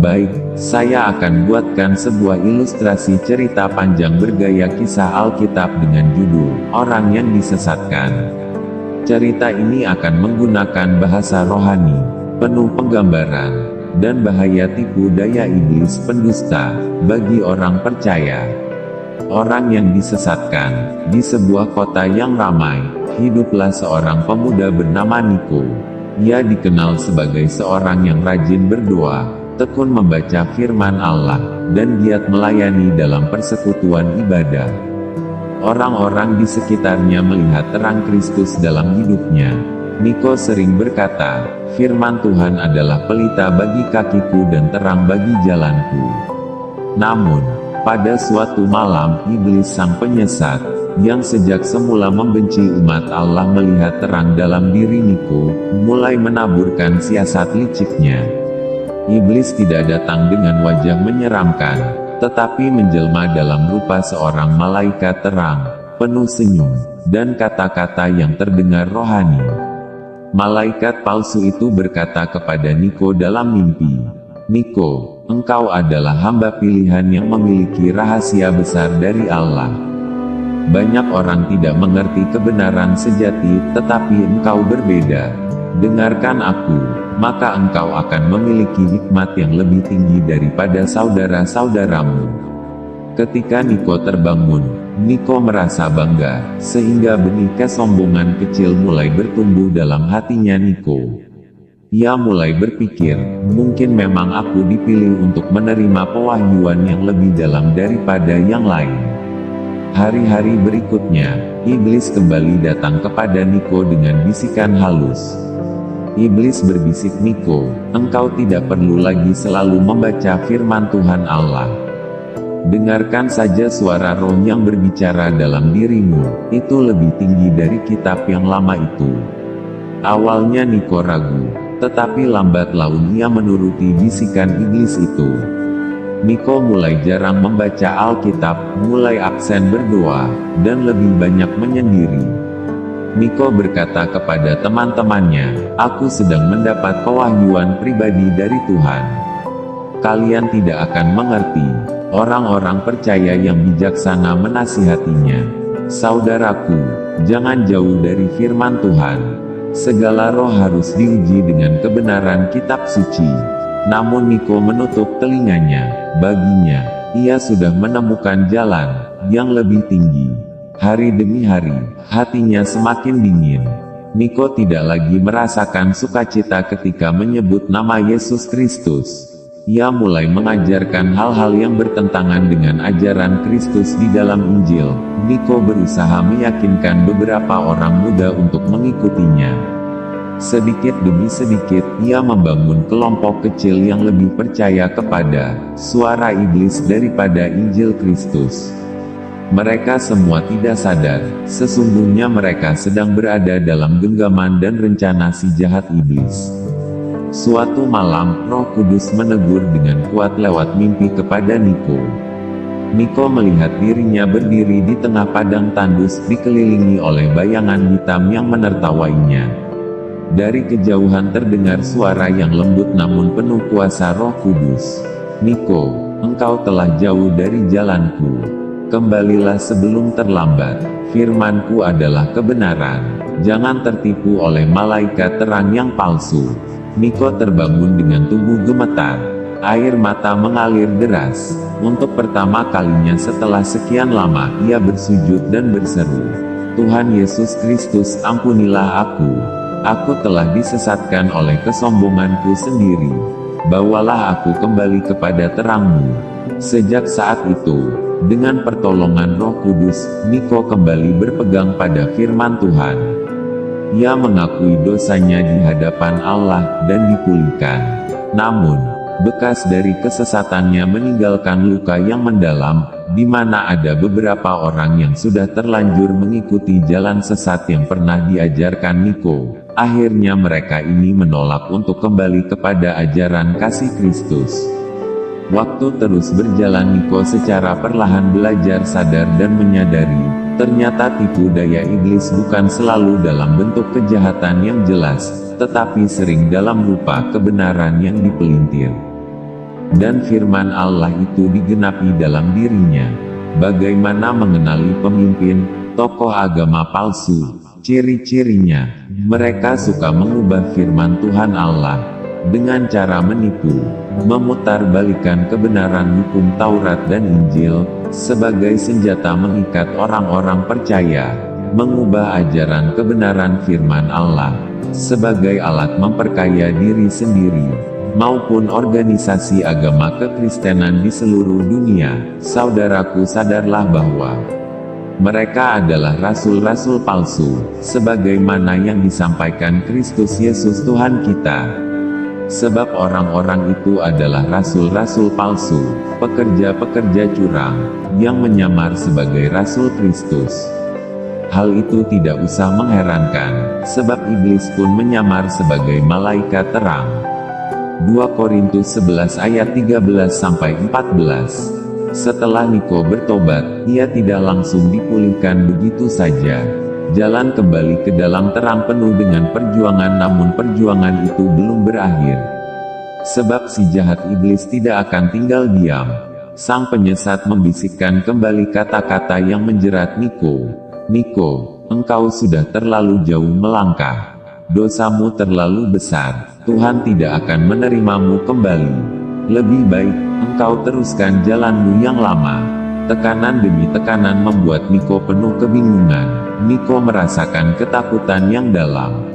Baik, saya akan buatkan sebuah ilustrasi cerita panjang bergaya kisah Alkitab dengan judul, Orang yang Disesatkan. Cerita ini akan menggunakan bahasa rohani, penuh penggambaran, dan bahaya tipu daya iblis pendusta, bagi orang percaya. Orang yang disesatkan. Di sebuah kota yang ramai, hiduplah seorang pemuda bernama Niko. Ia dikenal sebagai seorang yang rajin berdoa, tekun membaca firman Allah, dan giat melayani dalam persekutuan ibadah. Orang-orang di sekitarnya melihat terang Kristus dalam hidupnya. Niko sering berkata, "Firman Tuhan adalah pelita bagi kakiku dan terang bagi jalanku." Namun, pada suatu malam, iblis sang penyesat, yang sejak semula membenci umat Allah melihat terang dalam diri Niko, mulai menaburkan siasat liciknya. Iblis tidak datang dengan wajah menyeramkan, tetapi menjelma dalam rupa seorang malaikat terang, penuh senyum, dan kata-kata yang terdengar rohani. Malaikat palsu itu berkata kepada Niko dalam mimpi, "Niko, engkau adalah hamba pilihan yang memiliki rahasia besar dari Allah. Banyak orang tidak mengerti kebenaran sejati, tetapi engkau berbeda. Dengarkan aku, maka engkau akan memiliki hikmat yang lebih tinggi daripada saudara-saudaramu." Ketika Niko terbangun, Niko merasa bangga, sehingga benih kesombongan kecil mulai bertumbuh dalam hatinya Niko. Ia mulai berpikir, mungkin memang aku dipilih untuk menerima pewahyuan yang lebih dalam daripada yang lain. Hari-hari berikutnya, iblis kembali datang kepada Niko dengan bisikan halus. Iblis berbisik, "Niko, engkau tidak perlu lagi selalu membaca firman Tuhan Allah. Dengarkan saja suara roh yang berbicara dalam dirimu, itu lebih tinggi dari kitab yang lama itu." Awalnya Niko ragu, tetapi lambat laun ia menuruti bisikan iblis itu. Niko mulai jarang membaca Alkitab, mulai absen berdoa, dan lebih banyak menyendiri. Niko berkata kepada teman-temannya, "Aku sedang mendapat pewahyuan pribadi dari Tuhan. Kalian tidak akan mengerti." Orang-orang percaya yang bijaksana menasihatinya, "Saudaraku, jangan jauh dari firman Tuhan. Segala roh harus diuji dengan kebenaran kitab suci." Namun Niko menutup telinganya. Baginya, ia sudah menemukan jalan yang lebih tinggi. Hari demi hari, hatinya semakin dingin. Niko tidak lagi merasakan sukacita ketika menyebut nama Yesus Kristus. Ia mulai mengajarkan hal-hal yang bertentangan dengan ajaran Kristus di dalam Injil. Niko berusaha meyakinkan beberapa orang muda untuk mengikutinya. Sedikit demi sedikit, ia membangun kelompok kecil yang lebih percaya kepada suara iblis daripada Injil Kristus. Mereka semua tidak sadar, sesungguhnya mereka sedang berada dalam genggaman dan rencana si jahat iblis. Suatu malam, Roh Kudus menegur dengan kuat lewat mimpi kepada Niko. Niko melihat dirinya berdiri di tengah padang tandus, dikelilingi oleh bayangan hitam yang menertawainya. Dari kejauhan terdengar suara yang lembut namun penuh kuasa Roh Kudus. "Niko, engkau telah jauh dari jalanku. Kembalilah sebelum terlambat. Firmanku adalah kebenaran. Jangan tertipu oleh malaikat terang yang palsu." Niko terbangun dengan tubuh gemetar. Air mata mengalir deras. Untuk pertama kalinya setelah sekian lama, ia bersujud dan berseru, "Tuhan Yesus Kristus, ampunilah aku. Aku telah disesatkan oleh kesombonganku sendiri. Bawalah aku kembali kepada terang-Mu." Sejak saat itu, dengan pertolongan Roh Kudus, Niko kembali berpegang pada firman Tuhan. Ia mengakui dosanya di hadapan Allah, dan dipulihkan. Namun, bekas dari kesesatannya meninggalkan luka yang mendalam, di mana ada beberapa orang yang sudah terlanjur mengikuti jalan sesat yang pernah diajarkan Niko. Akhirnya mereka ini menolak untuk kembali kepada ajaran kasih Kristus. Waktu terus berjalan, Niko secara perlahan belajar sadar dan menyadari, ternyata tipu daya iblis bukan selalu dalam bentuk kejahatan yang jelas, tetapi sering dalam rupa kebenaran yang dipelintir. dan firman Allah itu digenapi dalam dirinya. Bagaimana mengenali pemimpin, tokoh agama palsu? Ciri-cirinya, mereka suka mengubah firman Tuhan Allah dengan cara menipu, memutarbalikkan kebenaran hukum Taurat dan Injil sebagai senjata mengikat orang-orang percaya, mengubah ajaran kebenaran firman Allah sebagai alat memperkaya diri sendiri maupun organisasi agama kekristenan di seluruh dunia. Saudaraku, sadarlah bahwa mereka adalah rasul-rasul palsu, sebagaimana yang disampaikan Kristus Yesus Tuhan kita. Sebab orang-orang itu adalah rasul-rasul palsu, pekerja-pekerja curang, yang menyamar sebagai rasul Kristus. Hal itu tidak usah mengherankan, sebab iblis pun menyamar sebagai malaikat terang. 2 Korintus 11 ayat 13-14. Setelah Niko bertobat, ia tidak langsung dipulihkan begitu saja. Jalan kembali ke dalam terang penuh dengan perjuangan, namun perjuangan itu belum berakhir. Sebab si jahat iblis tidak akan tinggal diam. Sang penyesat membisikkan kembali kata-kata yang menjerat Niko. Niko, engkau sudah terlalu jauh melangkah. Dosamu terlalu besar. Tuhan tidak akan menerimamu kembali. Lebih baik, engkau teruskan jalanmu yang lama. Tekanan demi tekanan membuat Niko penuh kebingungan. Niko merasakan ketakutan yang dalam.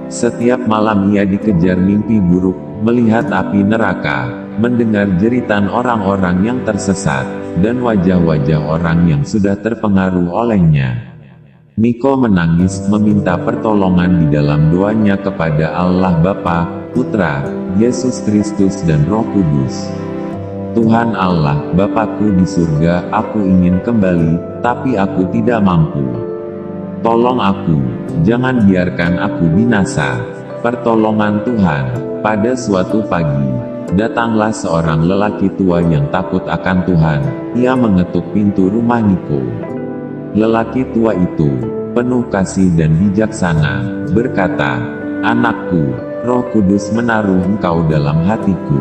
Setiap malam ia dikejar mimpi buruk, melihat api neraka, mendengar jeritan orang-orang yang tersesat, dan wajah-wajah orang yang sudah terpengaruh olehnya. Niko menangis meminta pertolongan di dalam doanya kepada Allah Bapa, Putra, Yesus Kristus dan Roh Kudus. Tuhan Allah, Bapakku di surga, aku ingin kembali, tapi aku tidak mampu. Tolong aku, jangan biarkan aku binasa. Pertolongan Tuhan. Pada suatu pagi, datanglah seorang lelaki tua yang takut akan Tuhan. Ia mengetuk pintu rumah Niko. Lelaki tua itu, penuh kasih dan bijaksana, berkata, "Anakku, Roh Kudus menaruh engkau dalam hatiku.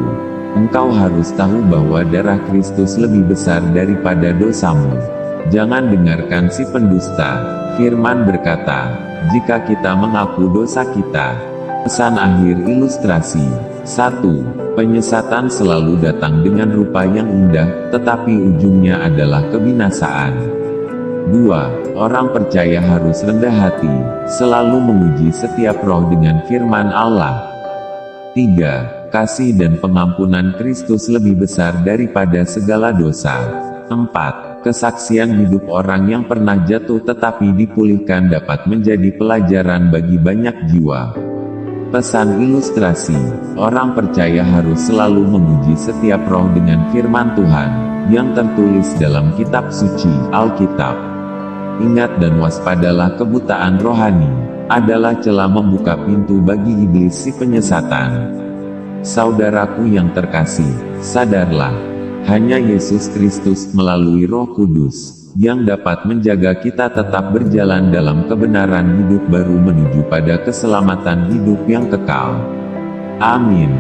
Engkau harus tahu bahwa darah Kristus lebih besar daripada dosamu. Jangan dengarkan si pendusta." Firman berkata, jika kita mengaku dosa kita. Pesan akhir ilustrasi. 1. Penyesatan selalu datang dengan rupa yang indah, tetapi ujungnya adalah kebinasaan. 2. Orang percaya harus rendah hati, selalu menguji setiap roh dengan firman Allah. 3. Kasih dan pengampunan Kristus lebih besar daripada segala dosa. 4. Kesaksian hidup orang yang pernah jatuh tetapi dipulihkan dapat menjadi pelajaran bagi banyak jiwa. Pesan ilustrasi. Orang percaya harus selalu menguji setiap roh dengan firman Tuhan, yang tertulis dalam kitab suci, Alkitab. Ingat dan waspadalah, kebutaan rohani adalah celah membuka pintu bagi iblis si penyesatan. Saudaraku yang terkasih, sadarlah, hanya Yesus Kristus melalui Roh Kudus yang dapat menjaga kita tetap berjalan dalam kebenaran hidup baru menuju pada keselamatan hidup yang kekal. Amin.